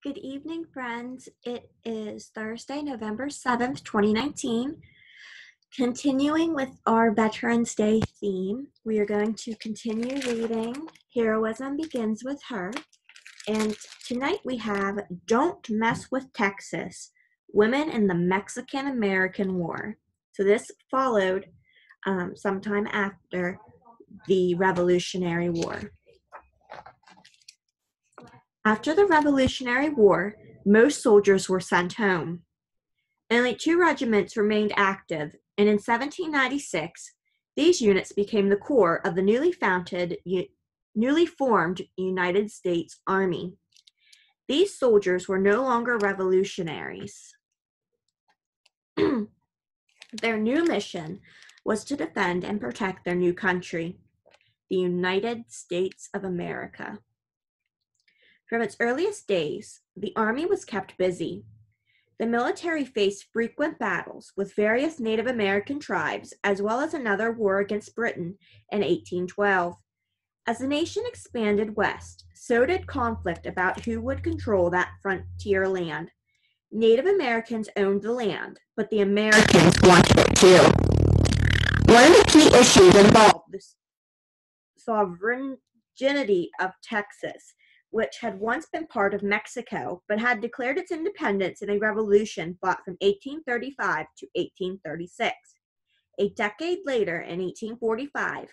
Good evening, friends. It is Thursday, November 7th, 2019. Continuing with our Veterans Day theme, we are going to continue reading Heroism Begins with Her. And tonight we have Don't Mess with Texas, Women in the Mexican-American War. So this followed sometime after the Revolutionary War. After the Revolutionary War, most soldiers were sent home. Only 2 regiments remained active, and in 1796, these units became the core of the newly formed United States Army. These soldiers were no longer revolutionaries. Their new mission was to defend and protect their new country, the United States of America. From its earliest days, the Army was kept busy. The military faced frequent battles with various Native American tribes, as well as another war against Britain in 1812. As the nation expanded west, so did conflict about who would control that frontier land. Native Americans owned the land, but the Americans wanted it too. One of the key issues involved the sovereignty of Texas, which had once been part of Mexico, but had declared its independence in a revolution fought from 1835 to 1836. A decade later, in 1845,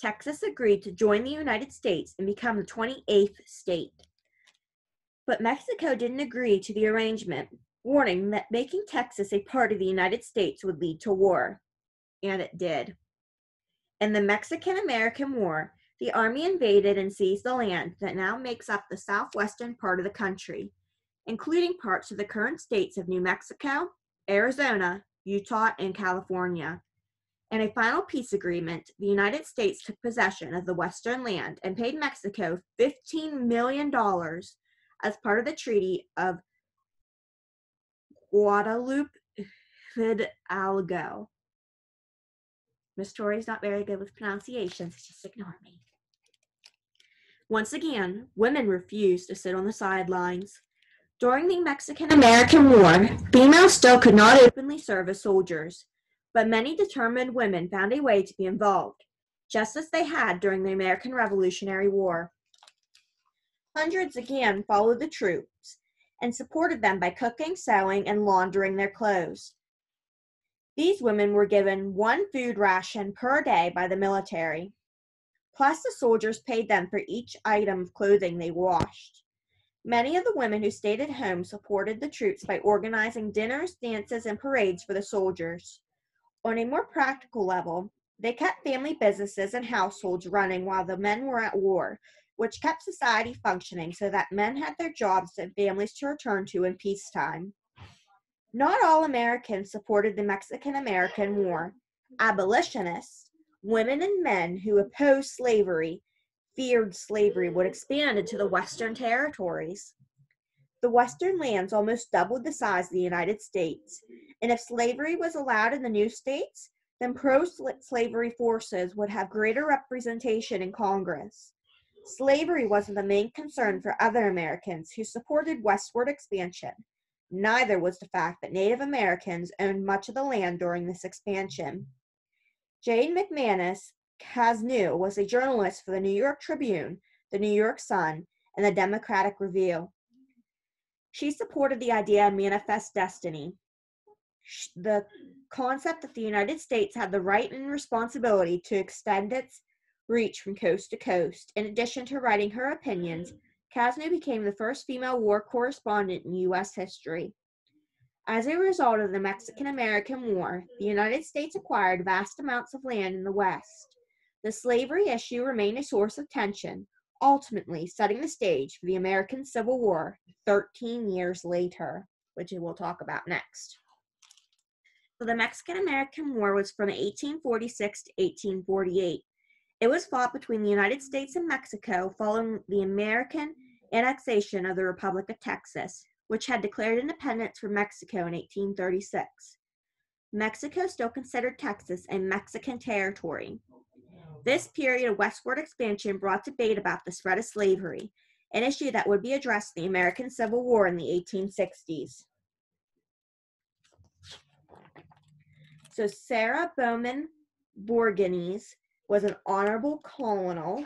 Texas agreed to join the United States and become the 28th state. But Mexico didn't agree to the arrangement, warning that making Texas a part of the United States would lead to war. And it did. In the Mexican-American War, the Army invaded and seized the land that now makes up the southwestern part of the country, including parts of the current states of New Mexico, Arizona, Utah, and California. In a final peace agreement, the United States took possession of the western land and paid Mexico $15 million as part of the Treaty of Guadalupe Hidalgo. Miss Tori's not very good with pronunciations, just ignore me. Once again, women refused to sit on the sidelines. During the Mexican-American War, females still could not openly serve as soldiers, but many determined women found a way to be involved, just as they had during the American Revolutionary War. Hundreds again followed the troops and supported them by cooking, sewing, and laundering their clothes. These women were given 1 food ration per day by the military. Plus, the soldiers paid them for each item of clothing they washed. Many of the women who stayed at home supported the troops by organizing dinners, dances, and parades for the soldiers. On a more practical level, they kept family businesses and households running while the men were at war, which kept society functioning so that men had their jobs and families to return to in peacetime. Not all Americans supported the Mexican-American War. Abolitionists, women and men who opposed slavery, feared slavery would expand into the Western territories. The Western lands almost doubled the size of the United States, and if slavery was allowed in the new states, then pro-slavery forces would have greater representation in Congress. Slavery wasn't the main concern for other Americans who supported westward expansion. Neither was the fact that Native Americans owned much of the land during this expansion. Jane McManus Casnew was a journalist for the New York Tribune, the New York Sun, and the Democratic Review. She supported the idea of manifest destiny, the concept that the United States had the right and responsibility to extend its reach from coast to coast. In addition to writing her opinions, Casnew became the first female war correspondent in U.S. history. As a result of the Mexican-American War, the United States acquired vast amounts of land in the West. The slavery issue remained a source of tension, ultimately setting the stage for the American Civil War 13 years later, which we'll talk about next. So the Mexican-American War was from 1846 to 1848. It was fought between the United States and Mexico following the American annexation of the Republic of Texas, which had declared independence from Mexico in 1836. Mexico still considered Texas a Mexican territory. This period of westward expansion brought debate about the spread of slavery, an issue that would be addressed in the American Civil War in the 1860s. So Sarah Bowman Borgenes was an honorable colonel,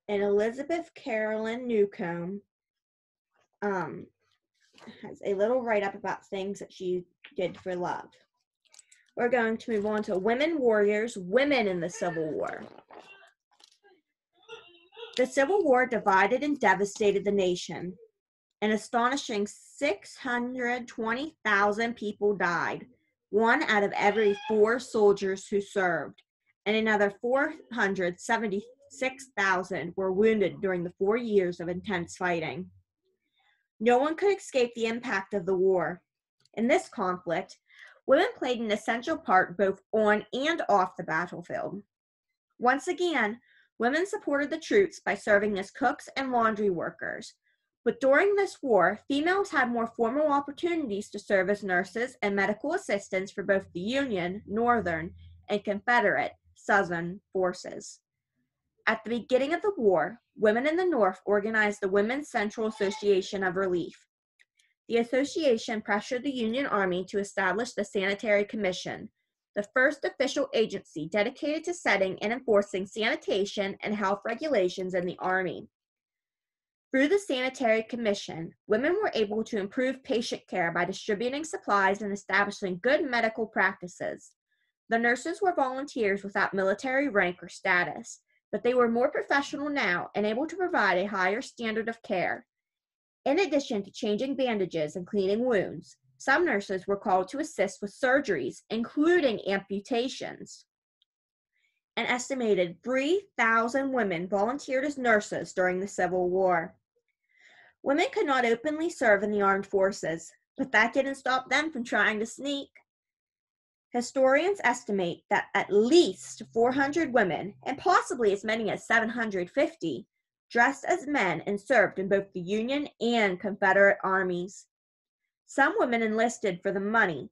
and Elizabeth Carolyn Newcomb has a little write-up about things that she did for love. We're going to move on to women warriors, women in the Civil War. The Civil War divided and devastated the nation. An astonishing 620,000 people died, 1 out of every 4 soldiers who served, and another 476,000 were wounded during the 4 years of intense fighting. No one could escape the impact of the war. In this conflict, women played an essential part both on and off the battlefield. Once again, women supported the troops by serving as cooks and laundry workers. But during this war, females had more formal opportunities to serve as nurses and medical assistants for both the Union, Northern, and Confederate, Southern forces. At the beginning of the war, women in the North organized the Women's Central Association of Relief. The association pressured the Union Army to establish the Sanitary Commission, the first official agency dedicated to setting and enforcing sanitation and health regulations in the Army. Through the Sanitary Commission, women were able to improve patient care by distributing supplies and establishing good medical practices. The nurses were volunteers without military rank or status, but they were more professional now and able to provide a higher standard of care. In addition to changing bandages and cleaning wounds, some nurses were called to assist with surgeries, including amputations. An estimated 3,000 women volunteered as nurses during the Civil War. Women could not openly serve in the armed forces, but that didn't stop them from trying to sneak. Historians estimate that at least 400 women, and possibly as many as 750, dressed as men and served in both the Union and Confederate armies. Some women enlisted for the money.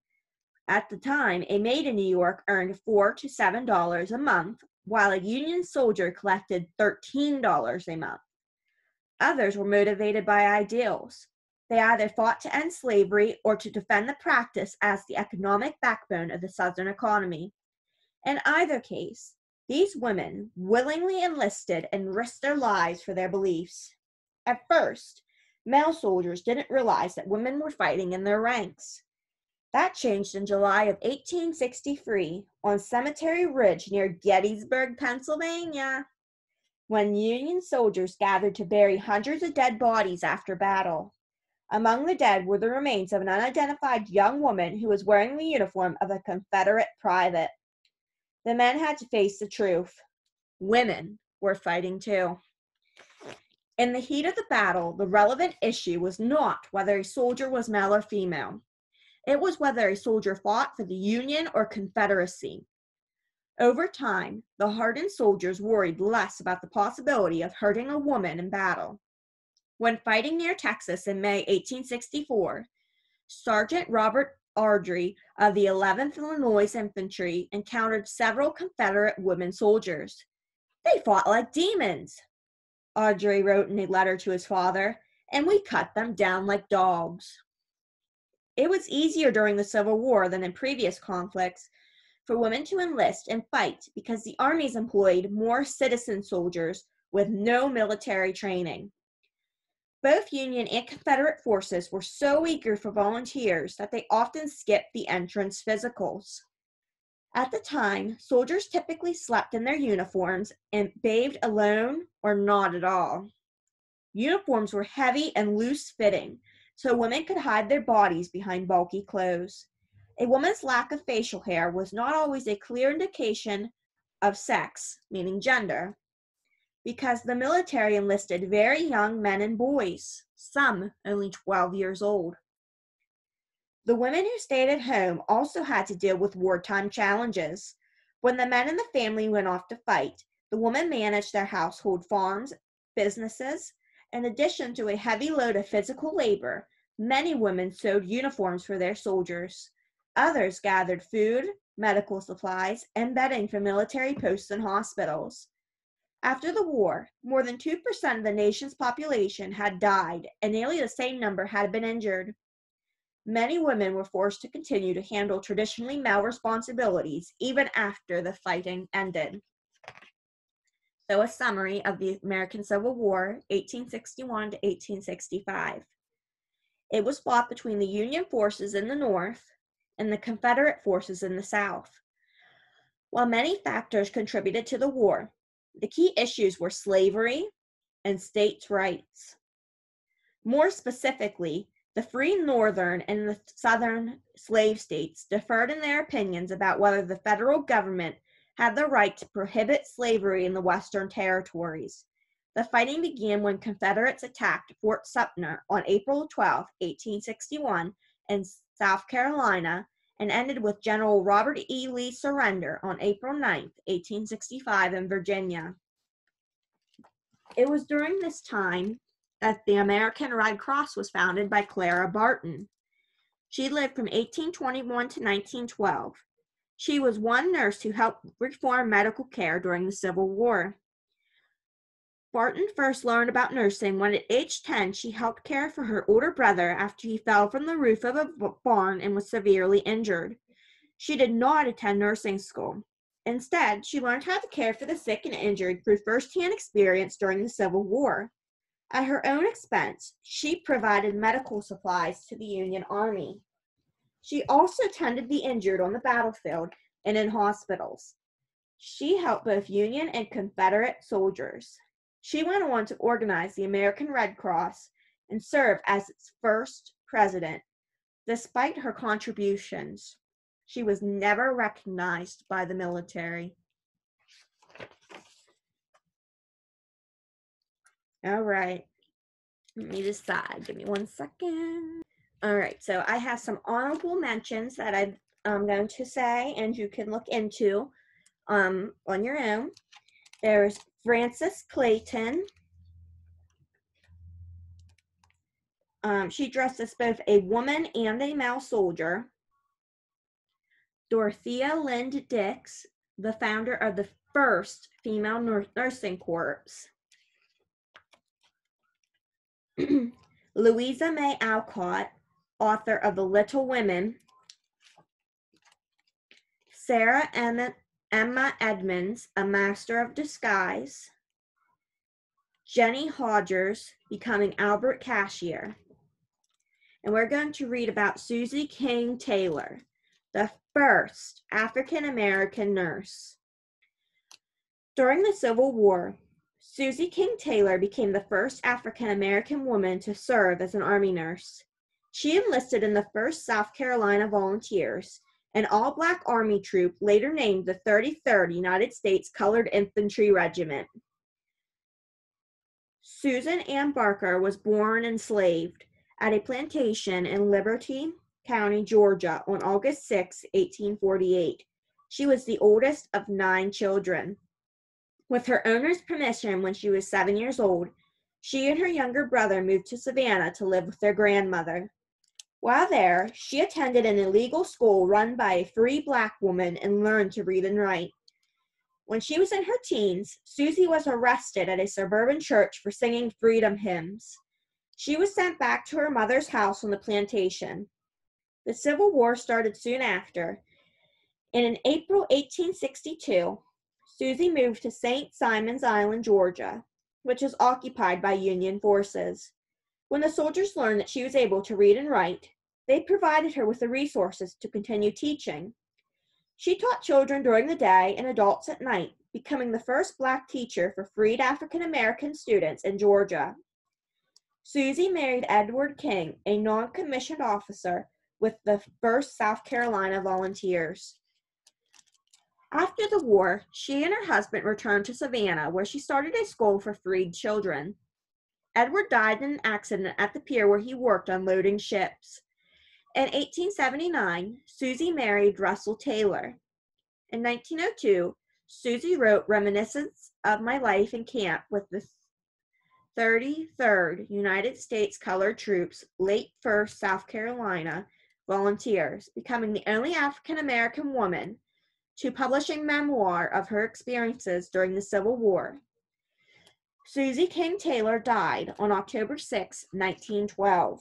At the time, a maid in New York earned $4 to $7 a month, while a Union soldier collected $13 a month. Others were motivated by ideals. They either fought to end slavery or to defend the practice as the economic backbone of the Southern economy. In either case, these women willingly enlisted and risked their lives for their beliefs. At first, male soldiers didn't realize that women were fighting in their ranks. That changed in July of 1863 on Cemetery Ridge near Gettysburg, Pennsylvania, when Union soldiers gathered to bury hundreds of dead bodies after battle. Among the dead were the remains of an unidentified young woman who was wearing the uniform of a Confederate private. The men had to face the truth. Women were fighting too. In the heat of the battle, the relevant issue was not whether a soldier was male or female. It was whether a soldier fought for the Union or Confederacy. Over time, the hardened soldiers worried less about the possibility of hurting a woman in battle. When fighting near Texas in May 1864, Sergeant Robert Ardrey of the 11th Illinois Infantry encountered several Confederate women soldiers. "They fought like demons," Ardrey wrote in a letter to his father, "and we cut them down like dogs." It was easier during the Civil War than in previous conflicts for women to enlist and fight because the armies employed more citizen soldiers with no military training. Both Union and Confederate forces were so eager for volunteers that they often skipped the entrance physicals. At the time, soldiers typically slept in their uniforms and bathed alone or not at all. Uniforms were heavy and loose-fitting, so women could hide their bodies behind bulky clothes. A woman's lack of facial hair was not always a clear indication of sex, meaning gender, because the military enlisted very young men and boys, some only 12 years old. The women who stayed at home also had to deal with wartime challenges. When the men in the family went off to fight, the women managed their household farms, businesses. In addition to a heavy load of physical labor, many women sewed uniforms for their soldiers. Others gathered food, medical supplies, and bedding for military posts and hospitals. After the war, more than 2% of the nation's population had died, and nearly the same number had been injured. Many women were forced to continue to handle traditionally male responsibilities even after the fighting ended. So, a summary of the American Civil War, 1861 to 1865. It was fought between the Union forces in the North and the Confederate forces in the South. While many factors contributed to the war, the key issues were slavery and states' rights. More specifically, the free Northern and the Southern slave states differed in their opinions about whether the federal government had the right to prohibit slavery in the Western territories. The fighting began when Confederates attacked Fort Sumter on April 12, 1861, in South Carolina, and ended with General Robert E. Lee's surrender on April 9, 1865, in Virginia. It was during this time that the American Red Cross was founded by Clara Barton. She lived from 1821 to 1912. She was one nurse who helped reform medical care during the Civil War. Barton first learned about nursing when at age 10 she helped care for her older brother after he fell from the roof of a barn and was severely injured. She did not attend nursing school. Instead, she learned how to care for the sick and injured through first-hand experience during the Civil War. At her own expense, she provided medical supplies to the Union Army. She also tended the injured on the battlefield and in hospitals. She helped both Union and Confederate soldiers. She went on to organize the American Red Cross and serve as its first president. Despite her contributions, she was never recognized by the military. All right, let me decide. Give me 1 second. All right, so I have some honorable mentions that I'm going to say, and you can look into on your own. There's Frances Clayton. She dressed as both a woman and a male soldier. Dorothea Lynde Dix, the founder of the first female nursing corps. Louisa May Alcott, author of The Little Women. Sarah Emma Edmonds, a master of disguise. Jenny Hodgers, becoming Albert Cashier. And we're going to read about Susie King Taylor, the first African-American nurse. During the Civil War, Susie King Taylor became the first African-American woman to serve as an Army nurse. She enlisted in the 1st South Carolina Volunteers, an all-black Army troop later named the 33rd United States Colored Infantry Regiment. Susan Ann Barker was born enslaved at a plantation in Liberty County, Georgia, on August 6, 1848. She was the oldest of 9 children. With her owner's permission, when she was 7 years old, she and her younger brother moved to Savannah to live with their grandmother. While there, she attended an illegal school run by a free black woman and learned to read and write. When she was in her teens, Susie was arrested at a suburban church for singing freedom hymns. She was sent back to her mother's house on the plantation. The Civil War started soon after, and in April 1862, Susie moved to St. Simon's Island, Georgia, which was occupied by Union forces. When the soldiers learned that she was able to read and write, they provided her with the resources to continue teaching. She taught children during the day and adults at night, becoming the first black teacher for freed African-American students in Georgia. Susie married Edward King, a non-commissioned officer with the 1st South Carolina Volunteers. After the war, she and her husband returned to Savannah, where she started a school for freed children. Edward died in an accident at the pier where he worked unloading ships. In 1879, Susie married Russell Taylor. In 1902, Susie wrote Reminiscence of My Life in Camp with the 33rd United States Colored Troops, late 1st South Carolina Volunteers, becoming the only African-American woman to publish a memoir of her experiences during the Civil War. Susie King Taylor died on October 6, 1912.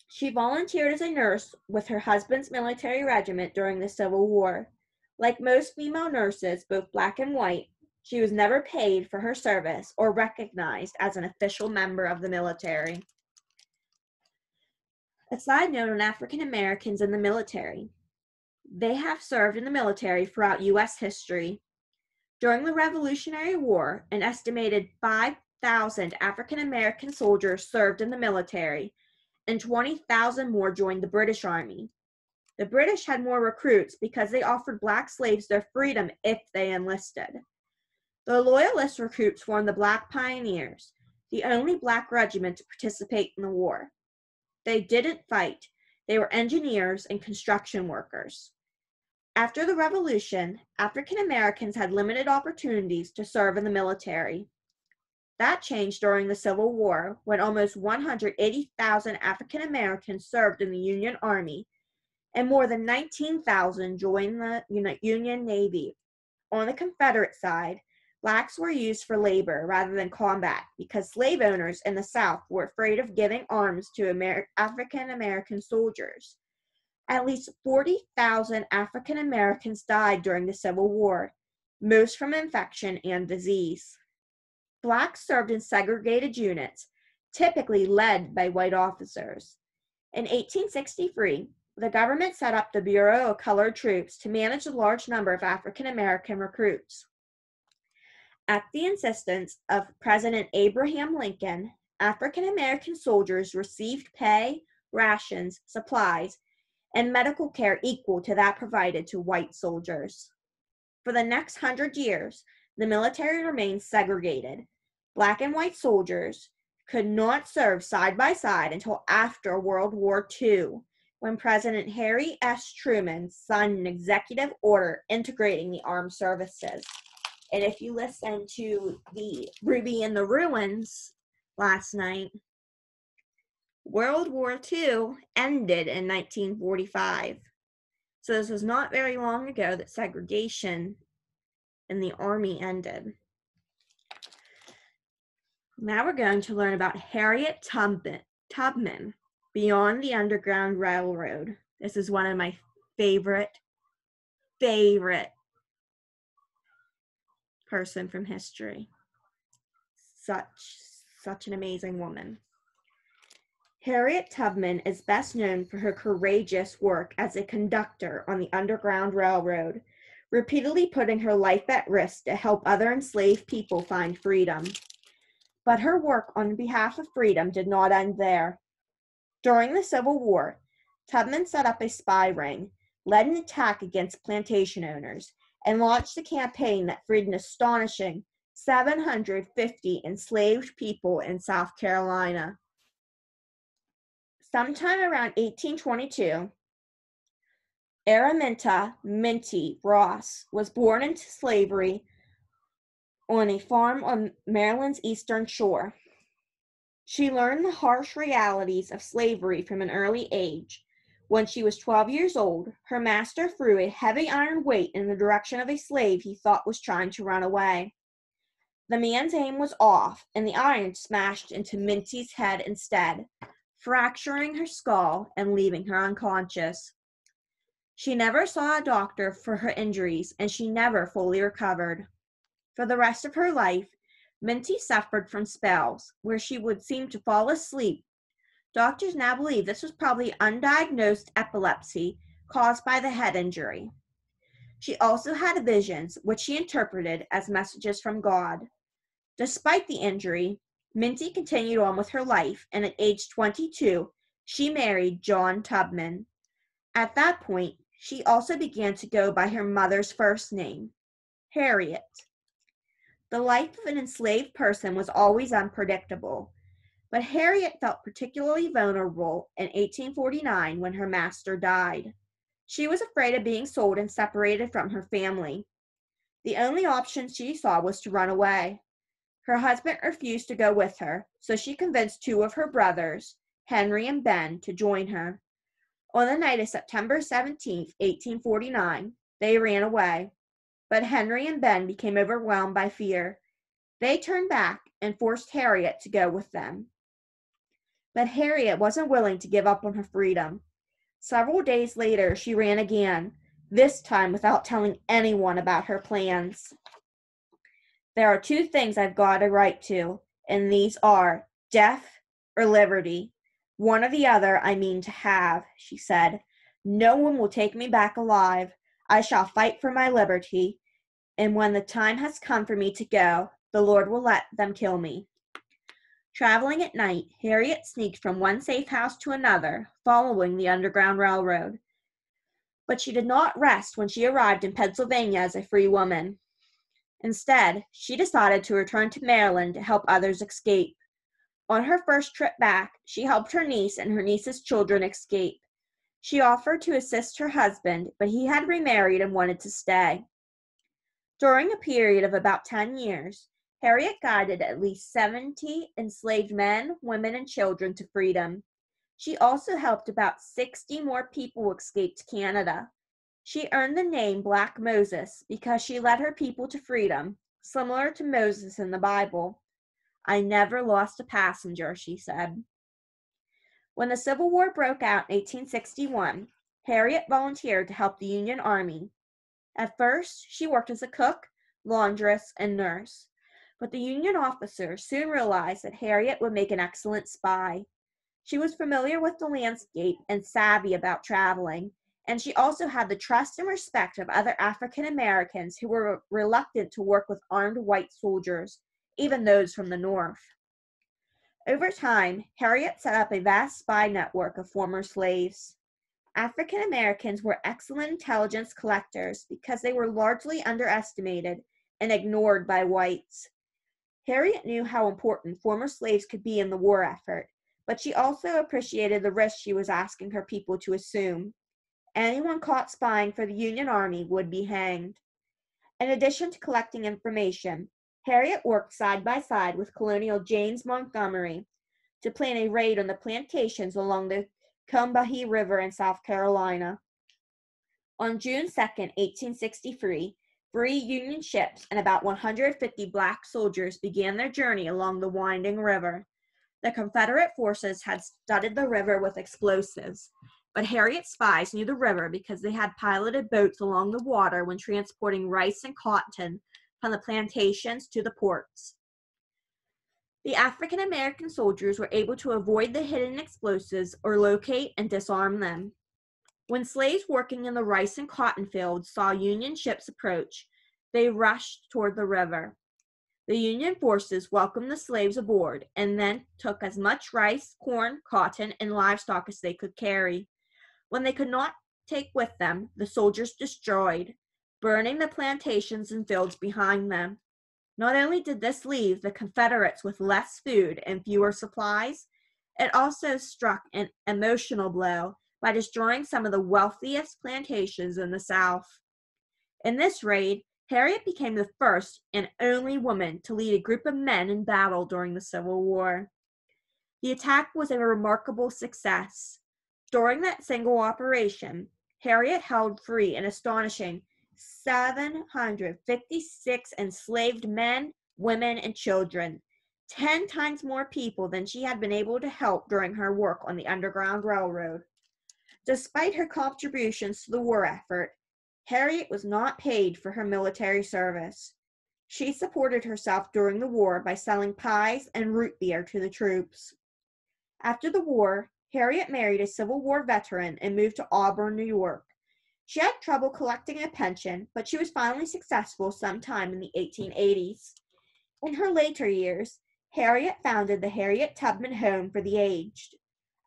She volunteered as a nurse with her husband's military regiment during the Civil War. Like most female nurses, both black and white, she was never paid for her service or recognized as an official member of the military. A side note on African Americans in the military. They have served in the military throughout U.S. history. During the Revolutionary War, an estimated 5,000 African American soldiers served in the military, and 20,000 more joined the British Army. The British had more recruits because they offered black slaves their freedom if they enlisted. The Loyalist recruits formed the Black Pioneers, the only black regiment to participate in the war. They didn't fight. They were engineers and construction workers. After the Revolution, African Americans had limited opportunities to serve in the military. That changed during the Civil War, when almost 180,000 African Americans served in the Union Army, and more than 19,000 joined the Union Navy. On the Confederate side, blacks were used for labor rather than combat because slave owners in the South were afraid of giving arms to African American soldiers. At least 40,000 African Americans died during the Civil War, most from infection and disease. Blacks served in segregated units, typically led by white officers. In 1863, the government set up the Bureau of Colored Troops to manage the large number of African American recruits. At the insistence of President Abraham Lincoln, African American soldiers received pay, rations, supplies, and medical care equal to that provided to white soldiers. For the next 100 years, the military remained segregated. Black and white soldiers could not serve side by side until after World War II, when President Harry S. Truman signed an executive order integrating the armed services. And if you listen to the Ruby in the Ruins last night, World War II ended in 1945. So this was not very long ago that segregation in the Army ended. Now we're going to learn about Harriet Tubman, Beyond the Underground Railroad. This is one of my favorite person from history. Such an amazing woman. Harriet Tubman is best known for her courageous work as a conductor on the Underground Railroad, repeatedly putting her life at risk to help other enslaved people find freedom. But her work on behalf of freedom did not end there. During the Civil War, Tubman set up a spy ring, led an attack against plantation owners, and launched a campaign that freed an astonishing 750 enslaved people in South Carolina. Sometime around 1822, Araminta Minty Ross was born into slavery on a farm on Maryland's eastern shore. She learned the harsh realities of slavery from an early age. When she was 12 years old, her master threw a heavy iron weight in the direction of a slave he thought was trying to run away. The man's aim was off, and the iron smashed into Minty's head instead, fracturing her skull and leaving her unconscious. She never saw a doctor for her injuries, and she never fully recovered. For the rest of her life, Minty suffered from spells where she would seem to fall asleep. Doctors now believe this was probably undiagnosed epilepsy caused by the head injury. She also had visions, which she interpreted as messages from God. Despite the injury, Minty continued on with her life, and at age 22, she married John Tubman. At that point, she also began to go by her mother's first name, Harriet. The life of an enslaved person was always unpredictable, but Harriet felt particularly vulnerable in 1849 when her master died. She was afraid of being sold and separated from her family. The only option she saw was to run away. Her husband refused to go with her, so she convinced two of her brothers, Henry and Ben, to join her. On the night of September 17, 1849, they ran away, but Henry and Ben became overwhelmed by fear. They turned back and forced Harriet to go with them. But Harriet wasn't willing to give up on her freedom. Several days later, she ran again, this time without telling anyone about her plans. There are two things I've got a right to, and these are death or liberty. One or the other I mean to have, she said. No one will take me back alive. I shall fight for my liberty, and when the time has come for me to go, the Lord will let them kill me. Traveling at night, Harriet sneaked from one safe house to another, following the Underground Railroad. But she did not rest when she arrived in Pennsylvania as a free woman. Instead, she decided to return to Maryland to help others escape. On her first trip back, she helped her niece and her niece's children escape. She offered to assist her husband, but he had remarried and wanted to stay. During a period of about 10 years, Harriet guided at least 70 enslaved men, women, and children to freedom. She also helped about 60 more people escape to Canada. She earned the name Black Moses because she led her people to freedom, similar to Moses in the Bible. I never lost a passenger, she said. When the Civil War broke out in 1861, Harriet volunteered to help the Union Army. At first, she worked as a cook, laundress, and nurse. But the Union officers soon realized that Harriet would make an excellent spy. She was familiar with the landscape and savvy about traveling, and she also had the trust and respect of other African Americans who were reluctant to work with armed white soldiers, even those from the North. Over time, Harriet set up a vast spy network of former slaves. African Americans were excellent intelligence collectors because they were largely underestimated and ignored by whites. Harriet knew how important former slaves could be in the war effort, but she also appreciated the risk she was asking her people to assume. Anyone caught spying for the Union Army would be hanged. In addition to collecting information, Harriet worked side by side with Colonel James Montgomery to plan a raid on the plantations along the Combahee River in South Carolina. On June 2, 1863, 3 Union ships and about 150 black soldiers began their journey along the winding river. The Confederate forces had studded the river with explosives, but Harriet's spies knew the river because they had piloted boats along the water when transporting rice and cotton from the plantations to the ports. The African American soldiers were able to avoid the hidden explosives or locate and disarm them. When slaves working in the rice and cotton fields saw Union ships approach, they rushed toward the river. The Union forces welcomed the slaves aboard and then took as much rice, corn, cotton, and livestock as they could carry. When they could not take with them, the soldiers destroyed, burning the plantations and fields behind them. Not only did this leave the Confederates with less food and fewer supplies, it also struck an emotional blow by destroying some of the wealthiest plantations in the South. In this raid, Harriet became the first and only woman to lead a group of men in battle during the Civil War. The attack was a remarkable success. During that single operation, Harriet held free an astonishing 756 enslaved men, women, and children, 10 times more people than she had been able to help during her work on the Underground Railroad. Despite her contributions to the war effort, Harriet was not paid for her military service. She supported herself during the war by selling pies and root beer to the troops. After the war, Harriet married a Civil War veteran and moved to Auburn, New York. She had trouble collecting a pension, but she was finally successful sometime in the 1880s. In her later years, Harriet founded the Harriet Tubman Home for the Aged.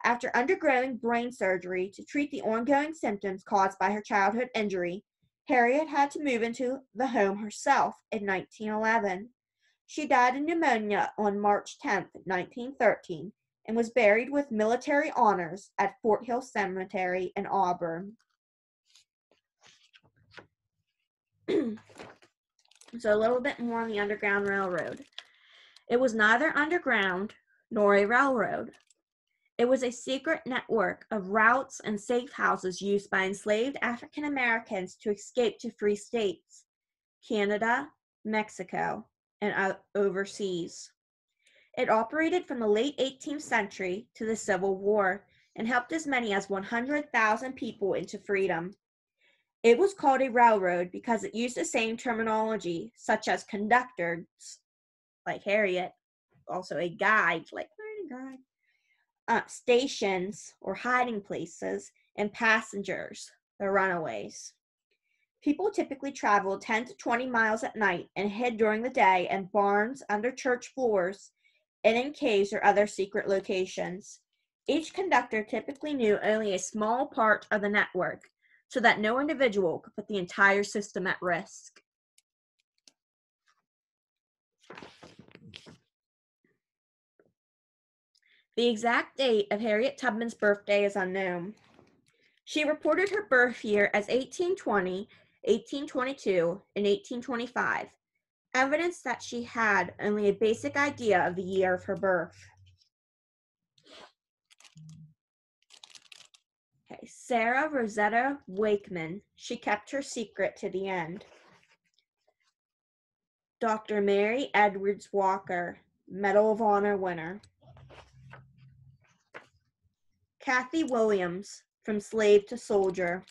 After undergoing brain surgery to treat the ongoing symptoms caused by her childhood injury, Harriet had to move into the home herself in 1911. She died of pneumonia on March 10, 1913, and was buried with military honors at Fort Hill Cemetery in Auburn. So a little bit more on the Underground Railroad. It was neither underground nor a railroad. It was a secret network of routes and safe houses used by enslaved African Americans to escape to free states, Canada, Mexico, and overseas. It operated from the late 18th century to the Civil War and helped as many as 100,000 people into freedom. It was called a railroad because it used the same terminology, such as conductors, like Harriet, also a guide, like stations or hiding places, and passengers, the runaways. People typically traveled 10 to 20 miles at night and hid during the day in barns, under church floors, and in caves or other secret locations. Each conductor typically knew only a small part of the network, so that no individual could put the entire system at risk. The exact date of Harriet Tubman's birthday is unknown. She reported her birth year as 1820, 1822, and 1825, evidence that she had only a basic idea of the year of her birth. Okay, Sarah Rosetta Wakeman, she kept her secret to the end. Dr. Mary Edwards Walker, Medal of Honor winner. Kathy Williams, From Slave to Soldier.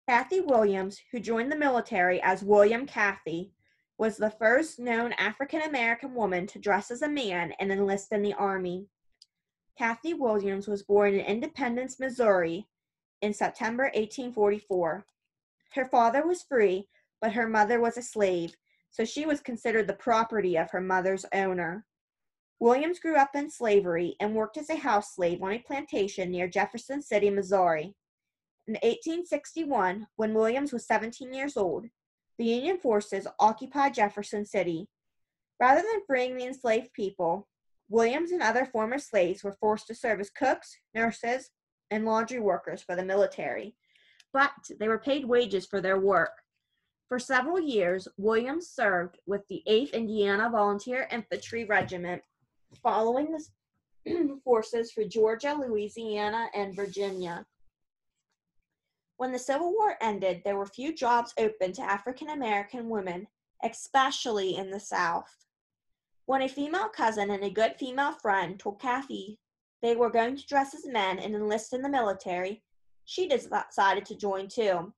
Kathy Williams, who joined the military as William Kathy, was the first known African-American woman to dress as a man and enlist in the Army. Kathy Williams was born in Independence, Missouri, in September 1844. Her father was free, but her mother was a slave, so she was considered the property of her mother's owner. Williams grew up in slavery and worked as a house slave on a plantation near Jefferson City, Missouri. In 1861, when Williams was 17 years old, the Union forces occupied Jefferson City. Rather than freeing the enslaved people, Williams and other former slaves were forced to serve as cooks, nurses, and laundry workers for the military, but they were paid wages for their work. For several years, Williams served with the 8th Indiana Volunteer Infantry Regiment, following the forces for Georgia, Louisiana, and Virginia. When the Civil War ended, there were few jobs open to African American women, especially in the South. When a female cousin and a good female friend told Kathy they were going to dress as men and enlist in the military, she decided to join too.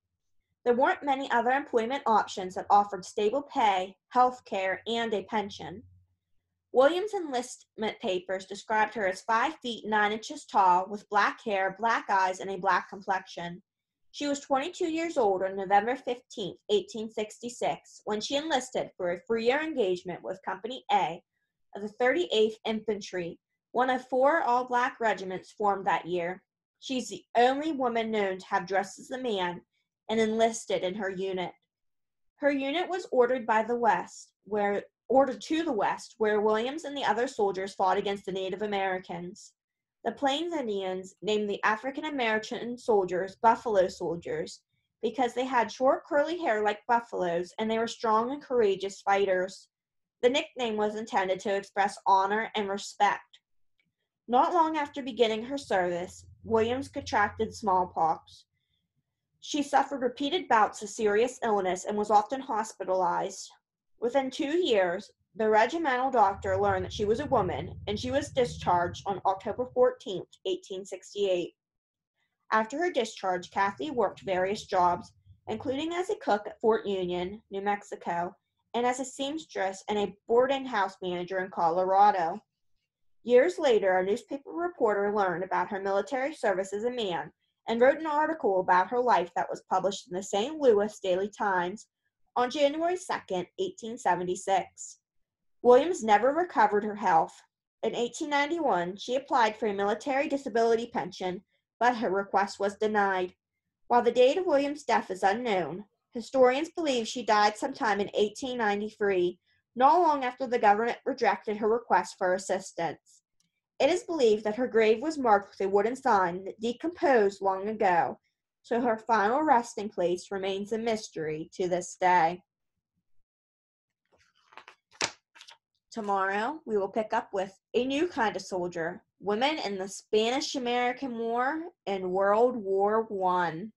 There weren't many other employment options that offered stable pay, health care, and a pension. Williams' enlistment papers described her as 5 feet 9 inches tall, with black hair, black eyes, and a black complexion. She was 22 years old on November 15, 1866, when she enlisted for a 3-year engagement with Company A of the 38th Infantry, one of 4 all-black regiments formed that year. She's the only woman known to have dressed as a man and enlisted in her unit. Her unit was ordered to the west, where Williams and the other soldiers fought against the Native Americans. The Plains Indians named the African American soldiers Buffalo Soldiers because they had short curly hair like buffaloes and they were strong and courageous fighters. The nickname was intended to express honor and respect. Not long after beginning her service, Williams contracted smallpox. She suffered repeated bouts of serious illness and was often hospitalized. Within 2 years, the regimental doctor learned that she was a woman, and she was discharged on October 14, 1868. After her discharge, Kathy worked various jobs, including as a cook at Fort Union, New Mexico, and as a seamstress and a boarding house manager in Colorado. Years later, a newspaper reporter learned about her military service as a man and wrote an article about her life that was published in the St. Louis Daily Times on January 2, 1876. Williams never recovered her health. In 1891, she applied for a military disability pension, but her request was denied. While the date of Williams' death is unknown, historians believe she died sometime in 1893, not long after the government rejected her request for assistance. It is believed that her grave was marked with a wooden sign that decomposed long ago, so her final resting place remains a mystery to this day. Tomorrow, we will pick up with a new kind of soldier, women in the Spanish-American War and World War I.